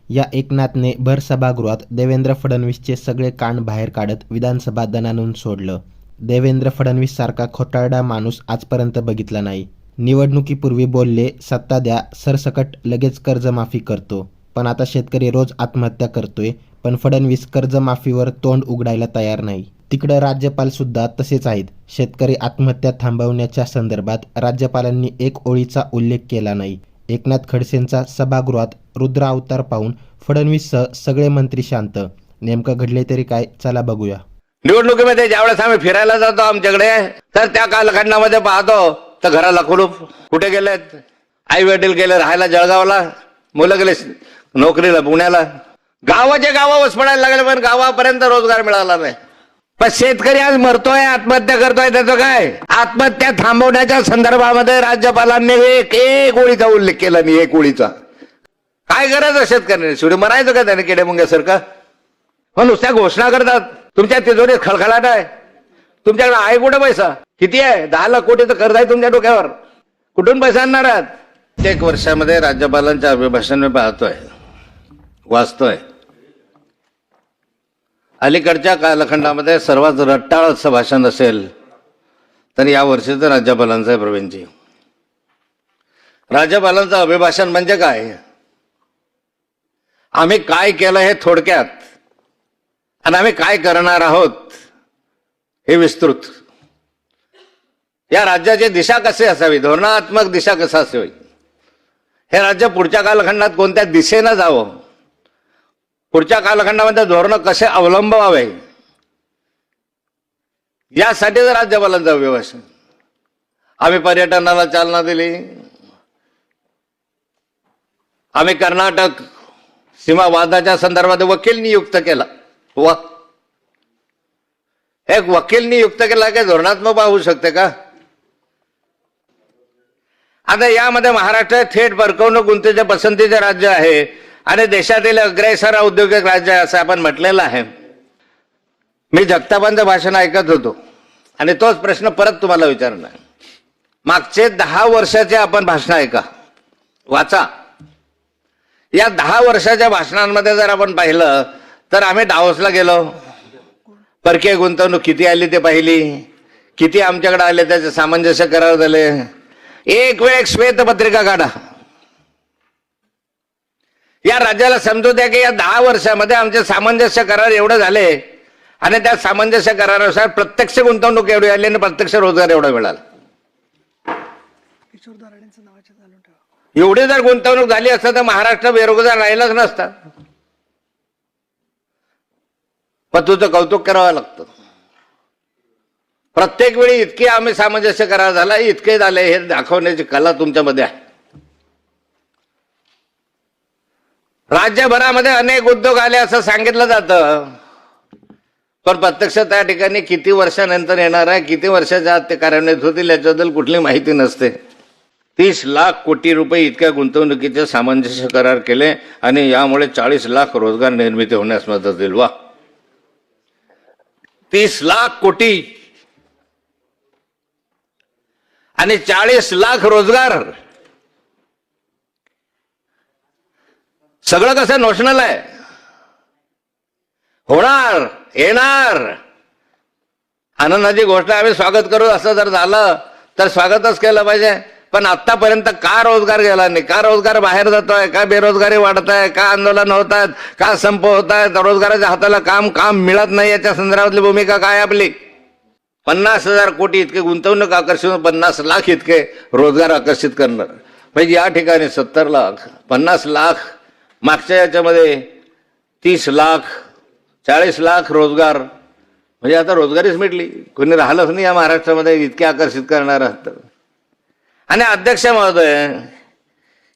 या एकनाथने भर सभागृहात देवेंद्र फडणवीसचे सगळे कान बाहेर काढत विधानसभा दणानून सोडलं. देवेंद्र फडणवीस सारखा खोटारडा माणूस आजपर्यंत बघितला नाही. निवडणुकीपूर्वी बोलले, सत्ता द्या, सरसकट लगेच कर्जमाफी करतो. पण आता शेतकरी रोज आत्महत्या करतोय, पण फडणवीस कर्जमाफीवर तोंड उघडायला तयार नाही. तिकडं राज्यपाल सुद्धा तसेच आहेत. शेतकरी आत्महत्या थांबवण्याच्या संदर्भात राज्यपालांनी एक ओळीचा उल्लेख केला नाही. एकनाथ खडसेंचा सभागृहात रुद्र अवतार पाहून फडणवीससह सगळे मंत्री शांत. नेमकं घडले तरी काय, चला बघूया. निवडणुकीमध्ये ज्यावेळेस आम्ही फिरायला जातो आमच्याकडे, तर त्या कालखंडामध्ये पाहतो तर घराला कुलूप. कुठे गेलेत? आई वडील गेले राहायला जळगावला, मुलं गेले नोकरीला पुण्याला. गावाचे गाव वसपडायला लागले, पण गावापर्यंत रोजगार मिळाला नाही. पण शेतकरी आज मरतोय, आत्महत्या करतोय. त्याचं काय? आत्महत्या थांबवण्याच्या संदर्भामध्ये राज्यपालांनी एक ओळीचा उल्लेख केला नाही. एक ओळीचा काय करायचं शेतकऱ्यांनी? शेवटी मरायचं का त्याने किडेमुंग्यासारखं? पण नुसत्या घोषणा करतात. तुमच्या तिजोरीत खळखळाट आहे. तुमच्याकडे आहे कुठे पैसा? किती आहे? 10 लाख कोटीचं कर्ज आहे तुमच्या डोक्यावर. कुठून पैसा आणणार आहात? प्रत्येक वर्षामध्ये राज्यपालांच्या अभिभाषण मी पाहतोय, वाचतोय. अलीकडच्या कालखंडामध्ये सर्वात रट्टाळ असं भाषण असेल तर या वर्षीचं राज्यपालांचं आहे. प्रवीणजी, राज्यपालांचं अभिभाषण म्हणजे काय? आम्ही काय केलं हे थोडक्यात, आणि आम्ही काय करणार आहोत हे विस्तृत. या राज्याची दिशा कशी असावी, धोरणात्मक दिशा कसा असावी, हे राज्य पुढच्या कालखंडात कोणत्या दिशेनं जावं, पुढच्या कालखंडामध्ये धोरणं कसे अवलंबावे, यासाठी राज्यपालांचं अभिभाषण. आम्ही पर्यटनाला चालना दिली. आम्ही कर्नाटक सीमा वादाच्या संदर्भात वकील नियुक्त केला. एक वकील नियुक्त केला की धोरणात्मक होऊ शकते का? आता यामध्ये महाराष्ट्र थेट परकवणूक गुंतवणुकीच्या पसंतीचे राज्य आहे आणि देशातील अग्रेसर औद्योगिक राज्य आहे असं आपण म्हटलेलं आहे. मी जगतापांचं भाषण ऐकत होतो आणि तोच प्रश्न परत तुम्हाला विचारणार. मागचे 10 वर्षाचे आपण भाषण ऐका, वाचा. या 10 वर्षाच्या भाषणांमध्ये जर आपण पाहिलं तर आम्ही डावोसला गेलो, परकीय गुंतवणूक किती आली ते पाहिली, किती आमच्याकडे आले त्याचे सामंजस्य करार झाले. एक वेळ एक श्वेतपत्रिका काढा. या राज्याला समजू द्या की या 10 वर्षामध्ये आमचे सामंजस्य करार एवढे झाले आणि त्या सामंजस्य करारानुसार प्रत्यक्ष गुंतवणूक एवढी आली आणि प्रत्यक्ष रोजगार एवढा मिळाला. एवढी जर गुंतवणूक झाली असतं तर महाराष्ट्र बेरोजगार राहिलाच नसता. पण तुझं कौतुक करावं लागतं. प्रत्येक वेळी इतके आम्ही सामंजस्य करार झाला, इतके झाले, हे दाखवण्याची कला तुमच्यामध्ये आहे. राज्यभरामध्ये अनेक उद्योग आले असं सांगितलं जातं, पण प्रत्यक्ष त्या ठिकाणी किती वर्षानंतर येणार आहे, किती वर्षाच्या आत ते कार्यान्वित होतील याच्याबद्दल कुठली माहिती नसते. 30 लाख कोटी रुपये इतक्या गुंतवणुकीचे सामंजस्य करार केले आणि यामुळे 40 लाख रोजगार निर्मिती होण्यास मदत होईल. वा, 30 लाख कोटी आणि 40 लाख रोजगार. सगळं कसं नोशनल आहे. होणार, येणार, आनंदाची गोष्ट. आम्ही स्वागत करू. असं जर झालं तर स्वागतच केलं पाहिजे. पण आतापर्यंत का रोजगार गेला नाही? का रोजगार बाहेर जातोय? का बेरोजगारी वाढत आहे? का आंदोलन होत आहेत? का संप होत आहेत? रोजगाराच्या हाताला काम मिळत नाही. याच्या संदर्भातली भूमिका काय आपली? 50,000 कोटी इतके गुंतवणूक आकर्षित, 50 लाख इतके रोजगार आकर्षित करणार. म्हणजे या ठिकाणी 70 लाख, 50 लाख, मागच्या याच्यामध्ये 30 लाख, 40 लाख रोजगार. म्हणजे आता रोजगारीच मिटली. कोणी राहिलंच नाही या महाराष्ट्रामध्ये इतके आकर्षित करणार. आणि अध्यक्ष महोदय,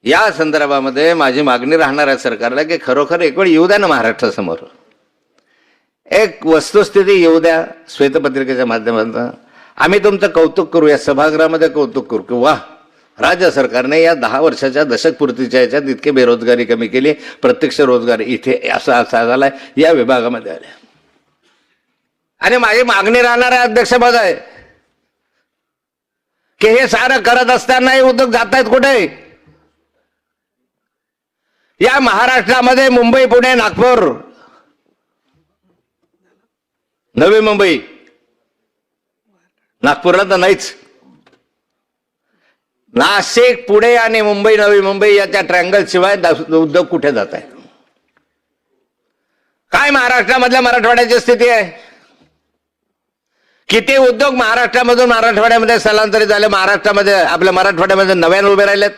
या संदर्भामध्ये माझी मागणी राहणार आहे सरकारला की खरोखर एक वेळ येऊ द्या ना महाराष्ट्रासमोर, एक वस्तुस्थिती येऊ द्या श्वेतपत्रिकेच्या माध्यमातून. आम्ही तुमचं कौतुक करू, या सभागृहामध्ये कौतुक करू की वा, राज्य सरकारने या 10 वर्षाच्या दशकपूर्तीच्या याच्यात इतके बेरोजगारी कमी केली, प्रत्यक्ष रोजगार इथे असा झालाय या विभागामध्ये आले. आणि माझी मागणी राहणार आहे अध्यक्ष महोदय की हे सारं करत असताना हे उद्योग जात आहेत कुठे? या महाराष्ट्रामध्ये मुंबई, पुणे, नागपूर, नवी मुंबई, नागपूरला तर नाहीच, नाशिक, पुणे आणि मुंबई, नवी मुंबई याच्या ट्रँगल शिवाय उद्योग कुठे जात आहे? काय महाराष्ट्रामधल्या मराठवाड्याची स्थिती आहे? किती उद्योग महाराष्ट्रामधून मराठवाड्यामध्ये स्थलांतरित झाले, महाराष्ट्रामध्ये आपल्या मराठवाड्यामध्ये नव्याने उभे राहिलेत.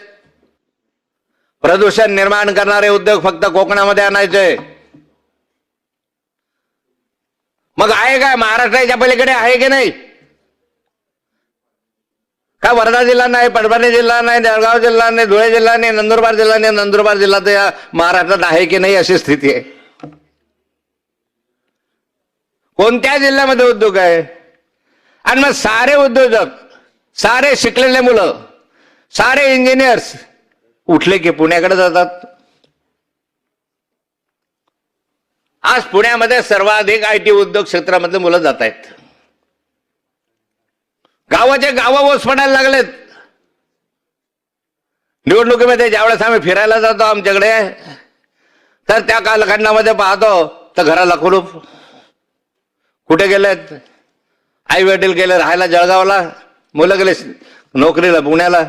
प्रदूषण निर्माण करणारे उद्योग फक्त कोकणामध्ये आणायचे. मग आहे काय महाराष्ट्राच्या पलीकडे आहे की नाही? का वर्धा जिल्हा नाही, परभणी जिल्हा नाही, जळगाव जिल्हा नाही, धुळे जिल्हा नाही, नंदुरबार जिल्हा नाही? नंदुरबार जिल्हा तर या महाराष्ट्रात आहे की नाही अशी स्थिती आहे. कोणत्या जिल्ह्यामध्ये उद्योग आहे? आणि मग सारे उद्योजक, सारे शिकलेले मुलं, सारे इंजिनियर्स उठले की पुण्याकडे जातात. आज पुण्यामध्ये सर्वाधिक आयटी उद्योग क्षेत्रामधले मुलं जात आहेत. गावाचे गावं ओस पडायला लागलेत. निवडणुकीमध्ये ज्यावेळेस आम्ही फिरायला जातो आमच्याकडे, तर त्या कालखंडामध्ये पाहतो तर घराला कुलूप. कुठे गेलेत? आई वडील गेले राहायला जळगावला, मुलं गेले नोकरीला पुण्याला.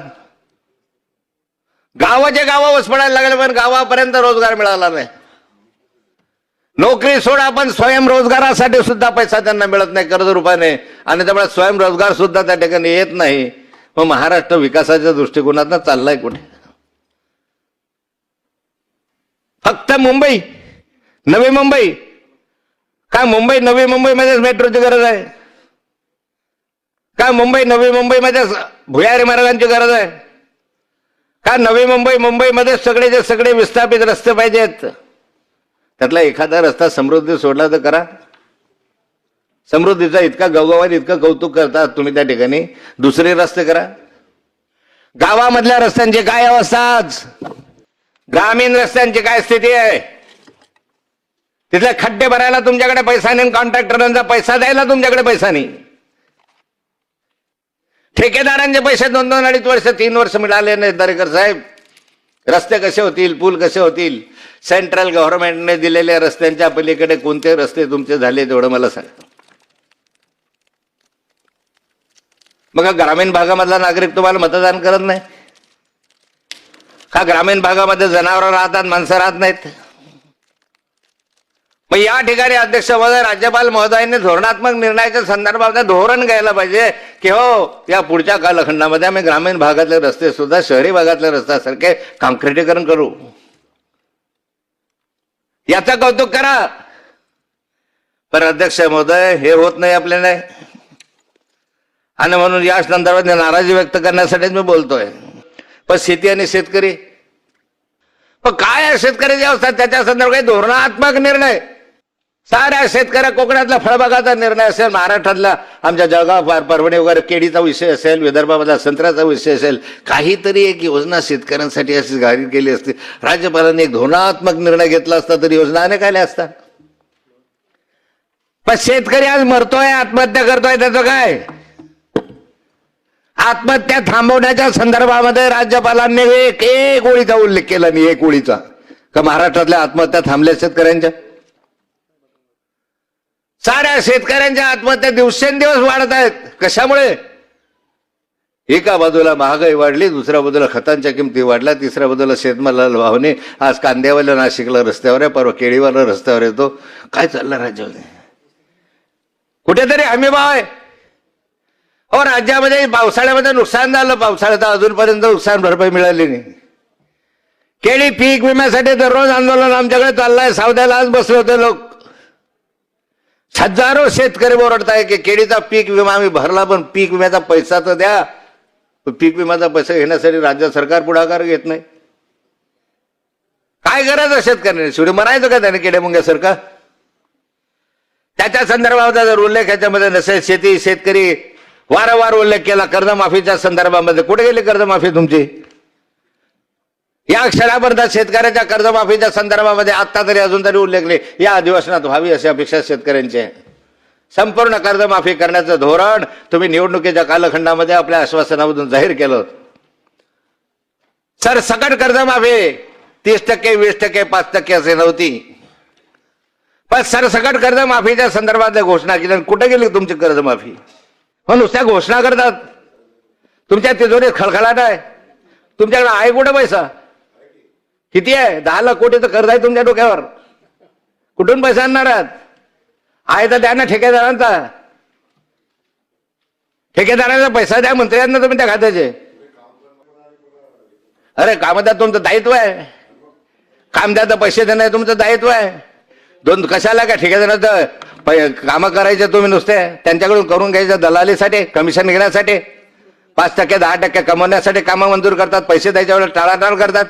गावाचे गावं ओस पडायला लागले, पण गावापर्यंत रोजगार मिळाला नाही. नोकरी सोडा, पण स्वयंरोजगारासाठी सुद्धा पैसा त्यांना मिळत नाही कर्ज रूपाने, आणि त्यामुळे स्वयंरोजगार सुद्धा त्या ठिकाणी येत नाही. मग महाराष्ट्र विकासाच्या दृष्टिकोनातून चाललाय कुठे? फक्त मुंबई, नवी मुंबई. काय मुंबई नवी मुंबईमध्येच मेट्रोची गरज आहे? काय मुंबई नवी मुंबईमध्ये भुयारी मार्गांची गरज आहे? का नवी मुंबई, मुंबईमध्ये सगळेचे सगळे विस्थापित रस्ते पाहिजेत? त्यातला एखादा रस्ता समृद्धी सोडला तर करा. समृद्धीचा इतका गवगवात, इतकं कौतुक करतात तुम्ही त्या ठिकाणी, दुसरे रस्ते करा. गावामधल्या रस्त्यांची काय अवस्था आज? ग्रामीण रस्त्यांची काय स्थिती आहे? तिथले खड्डे भरायला तुमच्याकडे पैसा नाही, कॉन्ट्रॅक्टरांचा पैसा द्यायला तुमच्याकडे पैसा नाही. ठेकेदारांचे पैसे 2-2, 2.5 वर्ष, 3 वर्ष मिळाले नाही. दरेकर साहेब, रस्ते कसे होतील? पूल कसे होतील? सेंट्रल गव्हर्नमेंटने दिलेल्या रस्त्यांच्या पलीकडे कोणते रस्ते तुमचे झाले तेवढं मला सांगा. मग ग्रामीण भागामधला नागरिक तुम्हाला मतदान करत नाही का? ग्रामीण भागामध्ये जनावरं राहतात, माणसं राहत नाहीत? मग या ठिकाणी अध्यक्ष महोदय, राज्यपाल महोदयांनी धोरणात्मक निर्णयाच्या संदर्भात धोरण घ्यायला पाहिजे की हो, या पुढच्या कालखंडामध्ये आम्ही ग्रामीण भागातले रस्ते सुद्धा शहरी भागातल्या रस्त्यासारखे काँक्रिटीकरण करू. याचं कौतुक करा. पण अध्यक्ष महोदय, हे होत नाही आपल्याला, आणि म्हणून या संदर्भात नाराजी व्यक्त करण्यासाठीच मी बोलतोय. पण शेती आणि शेतकरी, पण काय आहे शेतकऱ्याची अवस्था? त्याच्या संदर्भात धोरणात्मक निर्णय, साऱ्या शेतकऱ्या, कोकणातल्या फळबागाचा निर्णय असेल, महाराष्ट्रातला आमच्या जळगाव, परभणी वगैरे केळीचा विषय असेल, विदर्भामधला संत्र्याचा विषय असेल, काहीतरी एक योजना शेतकऱ्यांसाठी अशी जाहीर केली असती. राज्यपालांनी एक धोरणात्मक निर्णय घेतला असता तर योजना अनेक आल्या असतात. पण शेतकरी आज मरतोय, आत्महत्या करतोय. त्याचं काय? आत्महत्या थांबवण्याच्या संदर्भामध्ये राज्यपालांनी एक ओळीचा उल्लेख केला नाही, एक ओळीचा, का महाराष्ट्रातल्या आत्महत्या थांबल्या शेतकऱ्यांच्या? साऱ्या शेतकऱ्यांच्या आत्महत्या दिवसेंदिवस वाढत आहेत. कशामुळे? एका बाजूला महागाई वाढली, दुसऱ्या बाजूला खतांच्या किमती वाढल्या, तिसऱ्या बाजूला शेतमालाला भावने. आज कांद्यावाला नाशिकला रस्त्यावर आहे, परवा केळीवाला रस्त्यावर येतो. काय चाललं राज्यामध्ये? कुठेतरी हमी भाव आहे. हो, राज्यामध्ये पावसाळ्यामध्ये नुकसान झालं, पावसाळ्यात अजूनपर्यंत नुकसान भरपाई मिळाली नाही. केळी पीक विम्यासाठी दररोज आंदोलन आमच्याकडे चाललंय. सावद्याला आज बसले होते लोक. हजारो शेतकरी ओरडताय की केळीचा पीक विमा आम्ही भरला, पण पीक विम्याचा पैसा तर द्या. पीक विम्याचा पैसा घेण्यासाठी राज्य सरकार पुढाकार घेत नाही. काय करायचं शेतकऱ्याने? शेवटी मरायचं का त्याने केडे मुंग्यासारखं? त्याच्या संदर्भात जर उल्लेख याच्यामध्ये नसेल, शेती शेतकरी वारंवार उल्लेख केला. कर्जमाफीच्या संदर्भामध्ये कुठे गेली कर्जमाफी तुमची? या क्षणापर्यंत शेतकऱ्याच्या कर्जमाफीच्या संदर्भामध्ये आता तरी अजून तरी उल्लेखले या अधिवेशनात व्हावी अशी अपेक्षा शेतकऱ्यांची आहे. संपूर्ण कर्जमाफी करण्याचं धोरण तुम्ही निवडणुकीच्या कालखंडामध्ये आपल्या आश्वासनामधून जाहीर केलं. सरसकट कर्जमाफी 30%, 20%, 5% असे नव्हती. पण सरसकट कर्जमाफीच्या संदर्भातल्या घोषणा केल्या. कुठे गेली तुमची कर्जमाफी? मग नुसत्या घोषणा करतात. तुमच्या तिजोरीत खळखळाट आहे. तुमच्याकडे आहे कुठे पैसा? किती आहे? 10 लाख कोटीचं कर्ज आहे तुमच्या डोक्यावर. कुठून पैसा आणणार आहात? आहे तर द्या ना ठेकेदारांचा. ठेकेदारांचा पैसा द्या मंत्र्यांना तुम्ही त्या खात्याचे. अरे काम द्या, तुमचं दायित्व आहे. काम द्या तर पैसे देणं हे तुमचं दायित्व आहे. कशाला का ठेकेदाराचं कामं करायचे तुम्ही नुसते त्यांच्याकडून करून घ्यायचं दलालीसाठी, कमिशन घेण्यासाठी, 5%, 10% कमवण्यासाठी कामं मंजूर करतात. पैसे द्यायच्या वेळेला टाळाटाळ करतात.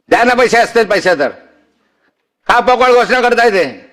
द्या ना पैसे असतील पैसे तर का पोकळ घोषणा करताय ते?